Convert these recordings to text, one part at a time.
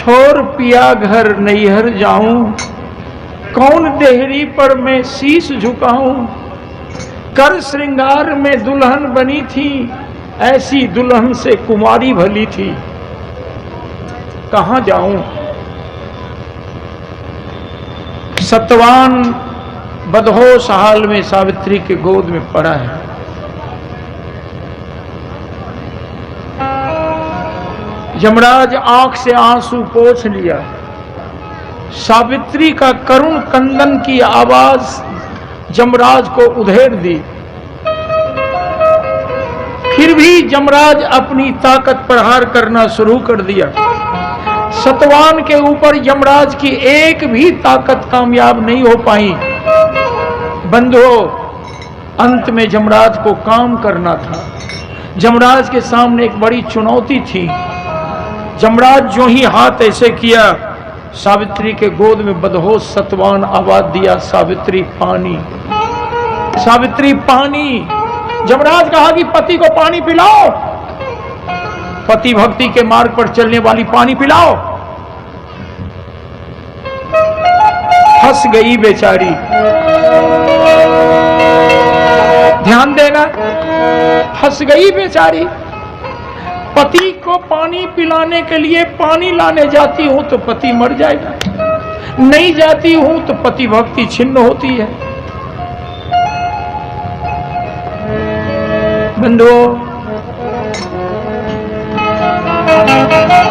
छोड़ पिया घर नैहर जाऊं, कौन देहरी पर मैं शीश झुकाऊं। कर श्रृंगार में दुल्हन बनी थी, ऐसी दुल्हन से कुमारी भली थी। कहां जाऊं। सतवान बदहोश हाल में सावित्री के गोद में पड़ा है। यमराज आंख से आंसू पोंछ लिया। सावित्री का करुण कंदन की आवाज यमराज को उधेड़ दी। फिर भी यमराज अपनी ताकत प्रहार करना शुरू कर दिया। सतवान के ऊपर यमराज की एक भी ताकत कामयाब नहीं हो पाई। बंधुओं, अंत में यमराज को काम करना था। यमराज के सामने एक बड़ी चुनौती थी। यमराज जो ही हाथ ऐसे किया, सावित्री के गोद में बदहोश सतवान आवाज दिया, सावित्री पानी, सावित्री पानी। यमराज कहा कि पति को पानी पिलाओ। पति भक्ति के मार्ग पर चलने वाली पानी पिलाओ। फंस गई बेचारी। ध्यान देना, फंस गई बेचारी। पति को पानी पिलाने के लिए पानी लाने जाती हूं तो पति मर जाएगा, नहीं जाती हूं तो पति भक्ति छिन्न होती है। बंधुओं,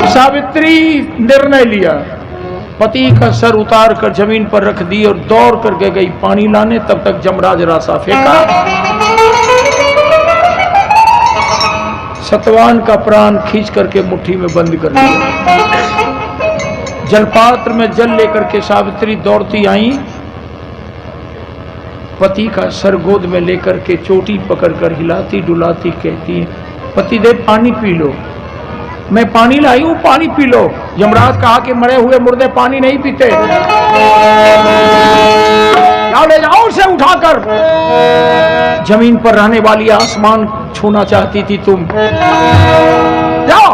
सावित्री निर्णय लिया, पति का सर उतार कर जमीन पर रख दी और दौड़ करके गई पानी लाने। तब तक यमराज रासा फेंका। सतवान का प्राण खींच करके मुट्ठी में बंद कर दिया। जलपात्र में जल लेकर के सावित्री दौड़ती आई। पति का सर गोद में लेकर के चोटी पकड़कर हिलाती डुलाती कहती है, पतिदेव पानी पी लो। मैं पानी लाई हूं, पानी पी लो। यमराज कहा कि मरे हुए मुर्दे पानी नहीं पीते। जाओ ले जाओ उसे उठाकर। जमीन पर रहने वाली आसमान छूना चाहती थी तुम, जाओ।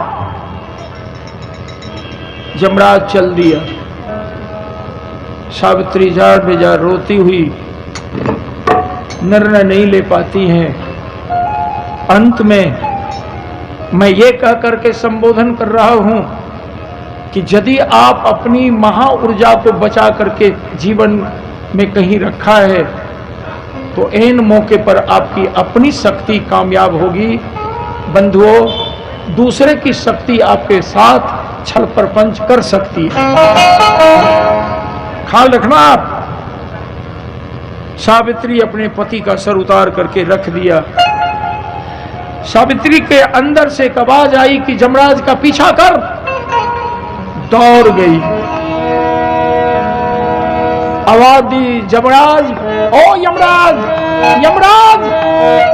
यमराज चल दिया। सावित्री जार बेजार रोती हुई निर्णय नहीं ले पाती हैं। अंत में मैं ये कह करके संबोधन कर रहा हूं कि यदि आप अपनी महा ऊर्जा को बचा करके जीवन में कहीं रखा है तो ऐन मौके पर आपकी अपनी शक्ति कामयाब होगी। बंधुओं, दूसरे की शक्ति आपके साथ छल प्रपंच कर सकती है, ख्याल रखना आप। सावित्री अपने पति का सर उतार करके रख दिया। सावित्री के अंदर से एक आवाज आई कि यमराज का पीछा कर। दौड़ गई, आवाज दी, यमराज, ओ यमराज, यमराज।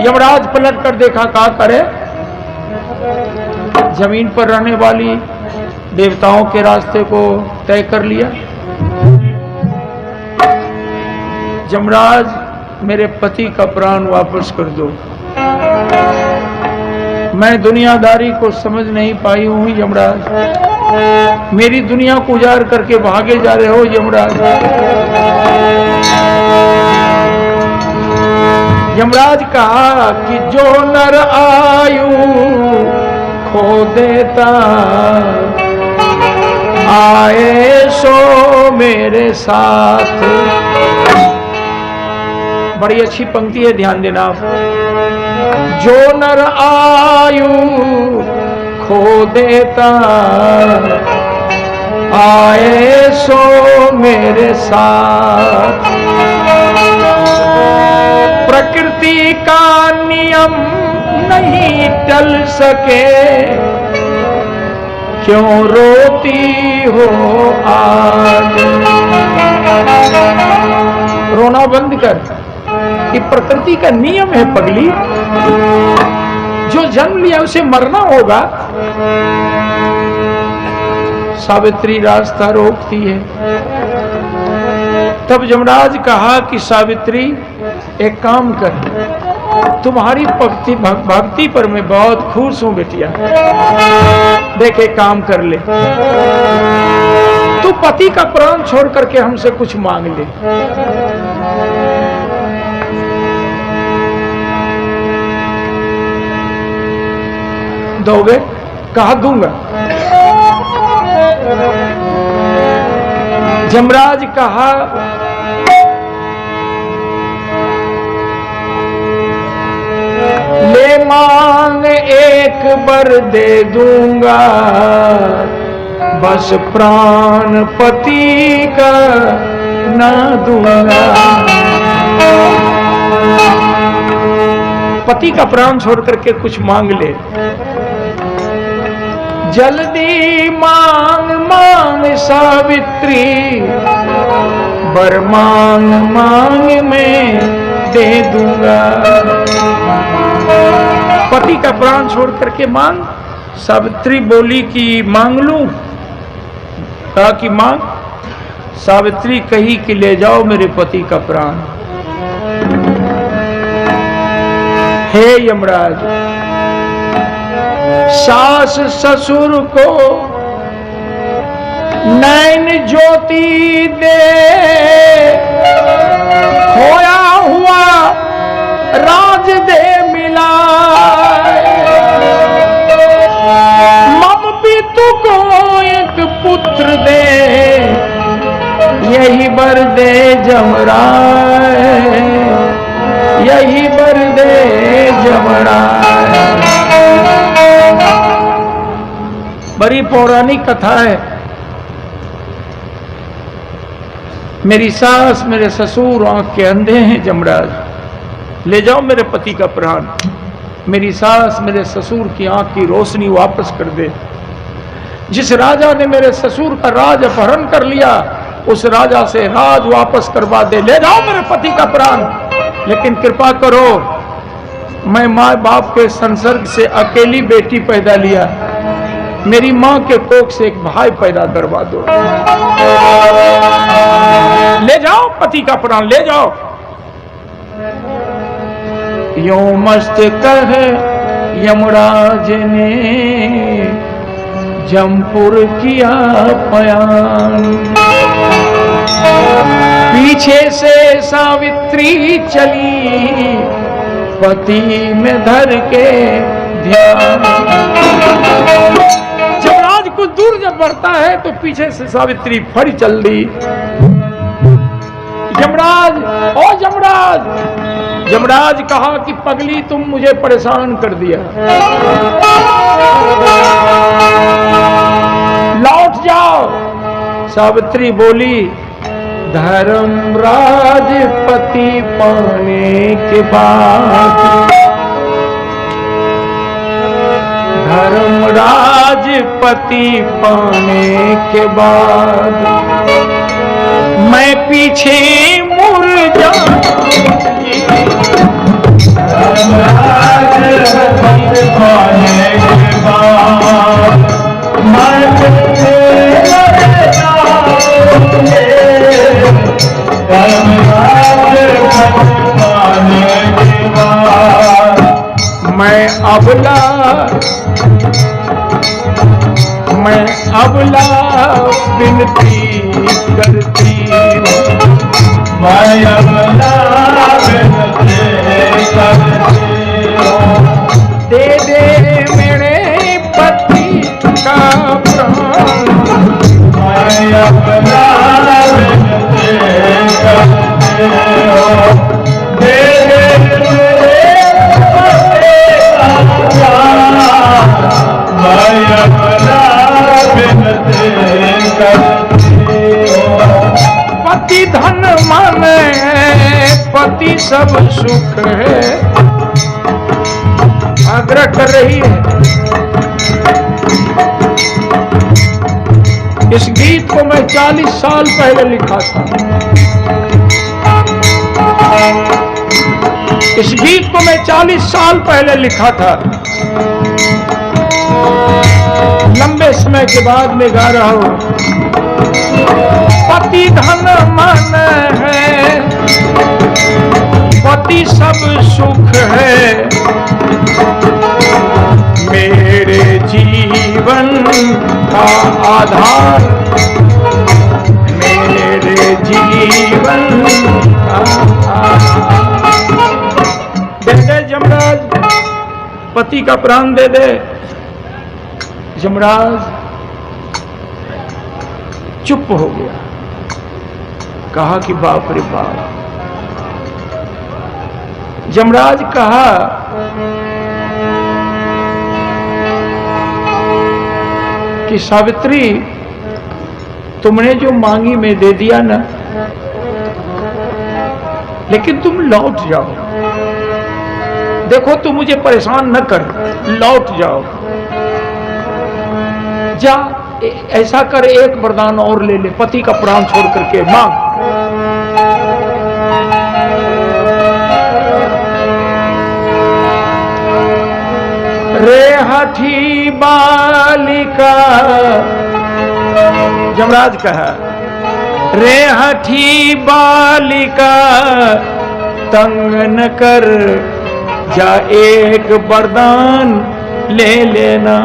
यमराज पलट कर देखा, क्या करे। जमीन पर रहने वाली देवताओं के रास्ते को तय कर लिया। यमराज, मेरे पति का प्राण वापस कर दो। मैं दुनियादारी को समझ नहीं पाई हूं यमराज। मेरी दुनिया को उजाड़ करके भागे जा रहे हो यमराज। यमराज कहा कि जो नर आयु खो देता, आए सो मेरे साथ। बड़ी अच्छी पंक्ति है, ध्यान देना आप। जो नर आयु खो देता, आए सो मेरे साथ। प्रकृति का नियम नहीं टल सके, क्यों रोती हो आज। रोना बंद कर, ये प्रकृति का नियम है पगली। जो जन्म लिया उसे मरना होगा। सावित्री रास्ता रोकती है। तब यमराज कहा कि सावित्री, एक काम कर, तुम्हारी भक्ति पर मैं बहुत खुश हूं बेटिया। देख, एक काम कर ले। तू पति का प्राण छोड़ करके हमसे कुछ मांग ले। दोगे? कहा दूंगा। यमराज कहा ले मांग एक बर दे दूंगा, बस प्राण पति का ना दूंगा। पति का प्राण छोड़ करके कुछ मांग ले। जल्दी मांग मांग सावित्री, बर मांग मांग मैं दे दूंगा। पति का प्राण छोड़ करके मांग। सावित्री बोली कि मांग लूं? कहा कि मांग। सावित्री कही कि ले जाओ मेरे पति का प्राण। हे यमराज, सास ससुर को नैन ज्योति दे, खोया हुआ राज दे मिला। मम पितु को एक पुत्र दे, यही बर दे जमराज, यही बर दे जमराज। बड़ी पौराणिक कथा है। मेरी सास मेरे ससुर आंख के अंधे हैं जमराज, ले जाओ मेरे पति का प्राण। मेरी सास मेरे ससुर की आंख की रोशनी वापस कर दे। जिस राजा ने मेरे ससुर का राज अपहरण कर लिया, उस राजा से राज वापस करवा दे। ले जाओ मेरे पति का प्राण, लेकिन कृपा करो, मैं माँ बाप के संसर्ग से अकेली बेटी पैदा लिया, मेरी माँ के कोख से एक भाई पैदा करवा दो। ले जाओ पति का प्राण, ले जाओ। यो मस्त कहे यमराज ने जमपुर किया पयान। पीछे से सावित्री चली, पति में धर के ध्यान। जमराज कुछ दूर जब बढ़ता है तो पीछे से सावित्री फड़ी चल दी। यमराज, ओ यमराज। यमराज कहा कि पगली तुम मुझे परेशान कर दिया, लौट जाओ। सावित्री बोली धर्मराज पति पाने के बाद, धर्मराज पति पाने के बाद मैं पीछे मुड़ जाऊंगी। धर्मराज पति पाने के बाद मैं पीछे मुड़ जाऊंगी। धर्मराज पति पाने के बाद मैं अबला विनती करती हूँ। मैं अबला विनती करती हूँ। दे दे मेरे पति का प्राण। मैं अबला विनती करती हूँ। दे दे मेरे पति का प्राण। मैं अबला पति धन मन है, पति सब सुख है। आग्रह कर रही है। इस गीत को मैं 40 साल पहले लिखा था। इस गीत को मैं 40 साल पहले लिखा था। लंबे समय के बाद मैं गा रहा हूं। पति धन मन है, पति सब सुख है। मेरे जीवन का आधार जीवन दे दे यमराज, पति का प्राण दे दे। यमराज चुप हो गया, कहा कि बाप रे बाप। यमराज कहा कि सावित्री, तुमने जो मांगी मैं दे दिया ना, लेकिन तुम लौट जाओ। देखो तुम मुझे परेशान न कर, लौट जाओ। जा ऐसा कर, एक वरदान और ले ले, पति का प्राण छोड़ करके मांग। रे हठी बालिका, यमराज कहा, रे हठी बालिका तंग न कर, जा एक वरदान ले लेना।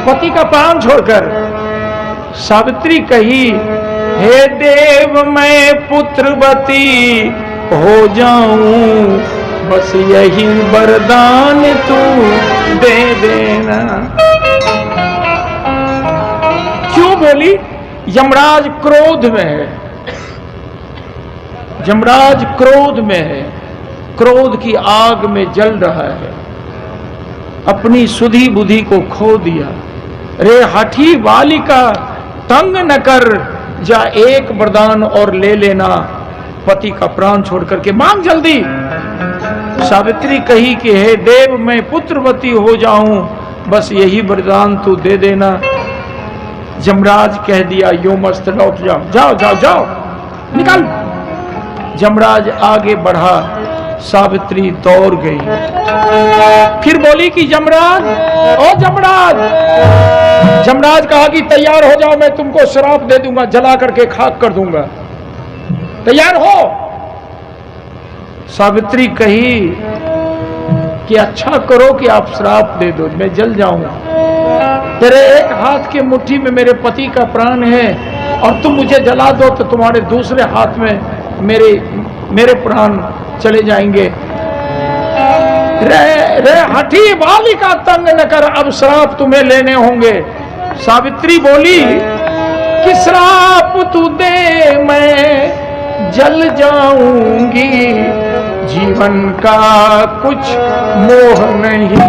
पति का प्राण छोड़कर सावित्री कही, हे देव मैं पुत्रवती हो जाऊं, बस यही वरदान तू दे देना। क्यों बोली? यमराज क्रोध में है, यमराज क्रोध में है, क्रोध की आग में जल रहा है, अपनी सुधी बुद्धि को खो दिया। रे हठी बालिका तंग न कर, जा एक वरदान और ले लेना, पति का प्राण छोड़ करके मांग जल्दी। सावित्री कही कि हे देव मैं पुत्रवती हो जाऊं, बस यही वरदान तू दे देना। यमराज कह दिया, यो मस्त लौट जाओ, जाओ जाओ जाओ, निकल। यमराज आगे बढ़ा, सावित्री दौड़ गई। फिर बोली कि यमराज, ओ यमराज। यमराज कहा कि तैयार हो जाओ, मैं तुमको श्राप दे दूंगा, जला करके खाक कर दूंगा, तैयार हो। सावित्री कही कि अच्छा करो कि आप श्राप दे दो, मैं जल जाऊंगा। तेरे एक हाथ के मुट्ठी में मेरे पति का प्राण है, और तुम मुझे जला दो तो तुम्हारे दूसरे हाथ में मेरे प्राण चले जाएंगे। रे हठी बालिका तंग न कर, अब श्राप तुम्हें लेने होंगे। सावित्री बोली कि श्राप तू दे, मैं जल जाऊंगी, जीवन का कुछ मोह नहीं।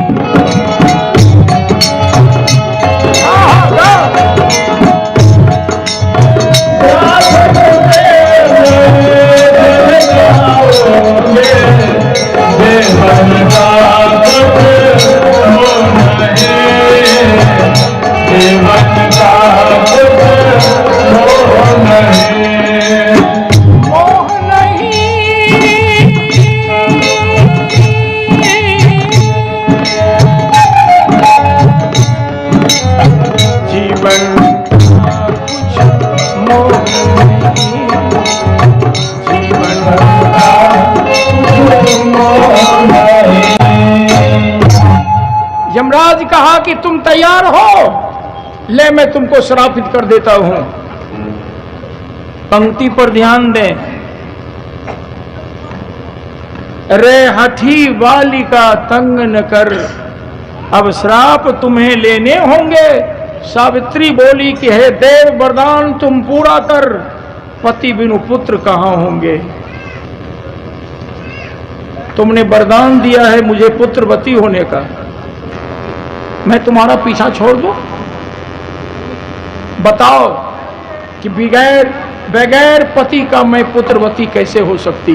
यमराज कहा कि तुम तैयार हो, ले मैं तुमको श्रापित कर देता हूं। पंक्ति पर ध्यान दें। रे हठी बालिका तंग न कर, अब श्राप तुम्हें लेने होंगे। सावित्री बोली कि हे देव वरदान तुम पूरा कर, पति बिनु पुत्र कहां होंगे। तुमने वरदान दिया है मुझे पुत्रवती होने का, मैं तुम्हारा पीछा छोड़ दूं? बताओ कि बगैर पति का मैं पुत्रवती कैसे हो सकती?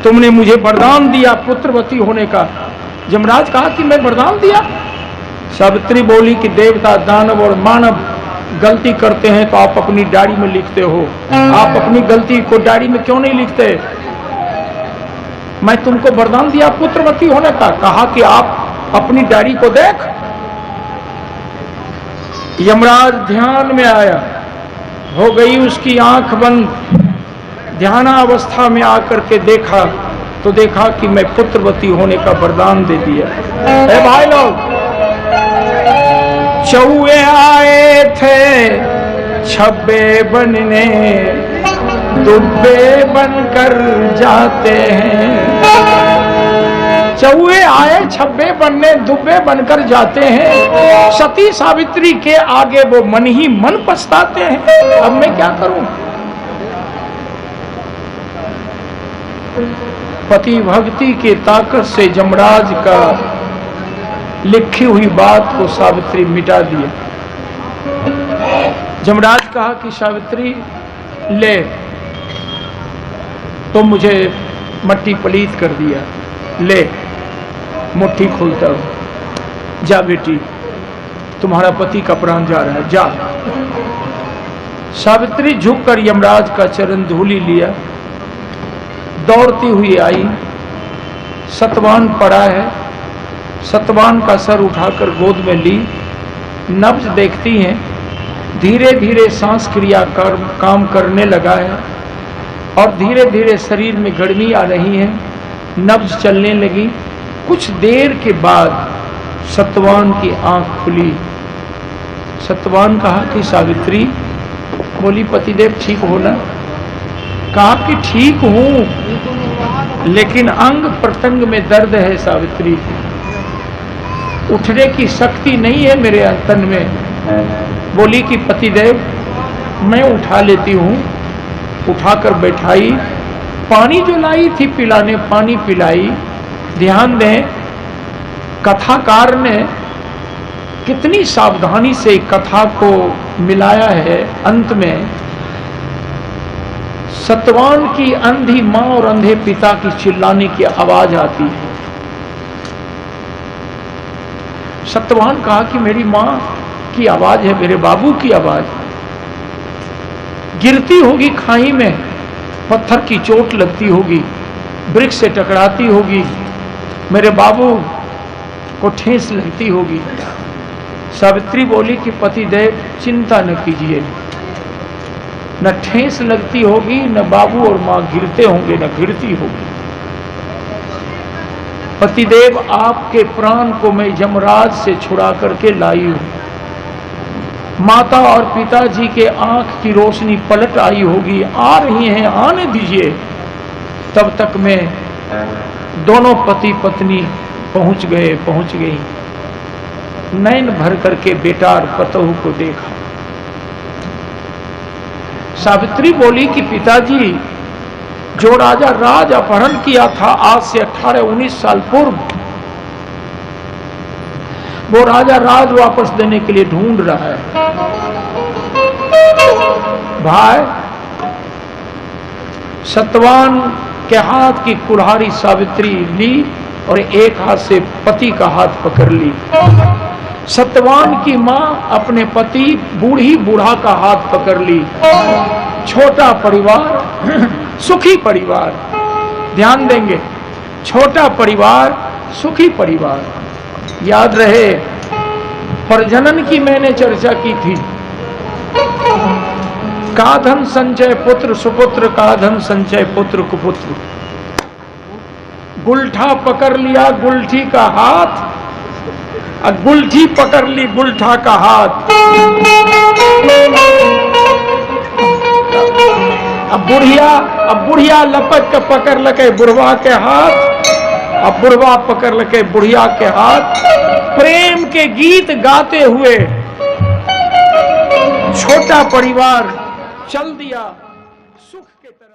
तुमने मुझे वरदान दिया पुत्रवती होने का। यमराज कहा कि मैं वरदान दिया? सावित्री बोली कि देवता दानव और मानव गलती करते हैं तो आप अपनी डायरी में लिखते हो, आप अपनी गलती को डायरी में क्यों नहीं लिखते? मैं तुमको वरदान दिया पुत्रवती होने का, कहा कि आप अपनी डायरी को देख। यमराज ध्यान में आया, हो गई उसकी आंख बंद। ध्यानावस्था में आकर के देखा तो देखा कि मैं पुत्रवती होने का वरदान दे दिया। ए भाई लोग, चौए आए थे छब्बे बनने, दुब्बे बनकर जाते हैं। चौहे आए छब्बे बनने, दुब्बे बनकर जाते हैं। सती सावित्री के आगे वो मन ही मन पछताते हैं। अब मैं क्या करूं? पति भक्ति के ताकत से यमराज का लिखी हुई बात को सावित्री मिटा दिया। यमराज कहा कि सावित्री ले, तो मुझे मट्टी पलीत कर दिया, ले मुट्ठी खोलता हूं, जा बेटी तुम्हारा पति का प्राण जा रहा है, जा। सावित्री झुककर यमराज का चरण धूलि लिया, दौड़ती हुई आई। सतवान पड़ा है, सतवान का सर उठाकर गोद में ली। नब्ज देखती हैं, धीरे धीरे सांस क्रिया काम करने लगा है और धीरे धीरे शरीर में गर्मी आ रही है, नब्ज चलने लगी। कुछ देर के बाद सतवान की आंख खुली। सतवान कहा कि सावित्री, बोली पतिदेव ठीक हो ना? कहा कि ठीक हूं, लेकिन अंग प्रत्यंग में दर्द है सावित्री, उठने की शक्ति नहीं है मेरे तन में। बोली कि पतिदेव मैं उठा लेती हूं। उठाकर बैठाई, पानी जो लाई थी पिलाने, पानी पिलाई। ध्यान दें, कथाकार ने कितनी सावधानी से कथा को मिलाया है। अंत में सतवान की अंधी मां और अंधे पिता की चिल्लाने की आवाज आती है। सतवान कहा कि मेरी मां की आवाज है, मेरे बाबू की आवाज। गिरती होगी खाई में, पत्थर की चोट लगती होगी, वृक्ष से टकराती होगी, मेरे बाबू को ठेस लगती होगी। सावित्री बोली कि पतिदेव चिंता न कीजिए, न ठेस लगती होगी, न बाबू और मां गिरते होंगे, न गिरती होगी। पतिदेव आपके प्राण को मैं यमराज से छुड़ा करके लाई हूं। माता और पिताजी के आंख की रोशनी पलट आई होगी, आ रही हैं, आने दीजिए। तब तक मैं दोनों पति पत्नी पहुंच गई। नैन भर करके बेटा और पतोह को देखा। सावित्री बोली कि पिताजी, जो राजा राज अपहरण किया था आज से 18-19 साल पूर्व, वो राजा राज वापस देने के लिए ढूंढ रहा है। भाई, सतवान के हाथ की कुल्हाड़ी सावित्री ली और एक हाथ से पति का हाथ पकड़ ली। सतवान की मां अपने पति बूढ़ा का हाथ पकड़ ली। छोटा परिवार सुखी परिवार। ध्यान देंगे, छोटा परिवार सुखी परिवार। याद रहे, प्रजनन की मैंने चर्चा की थी। का धन संचय पुत्र सुपुत्र, का धन संचय पुत्र कुपुत्र। गुलठा पकड़ लिया गुलठी का हाथ, और गुलठी पकड़ ली गुलठा का हाथ। अब बुढ़िया लपक के पकड़ लगे बुढ़वा के हाथ, अब बुढ़वा पकड़ लगे बुढ़िया के हाथ। प्रेम के गीत गाते हुए छोटा परिवार चल दिया सुख के तरफ।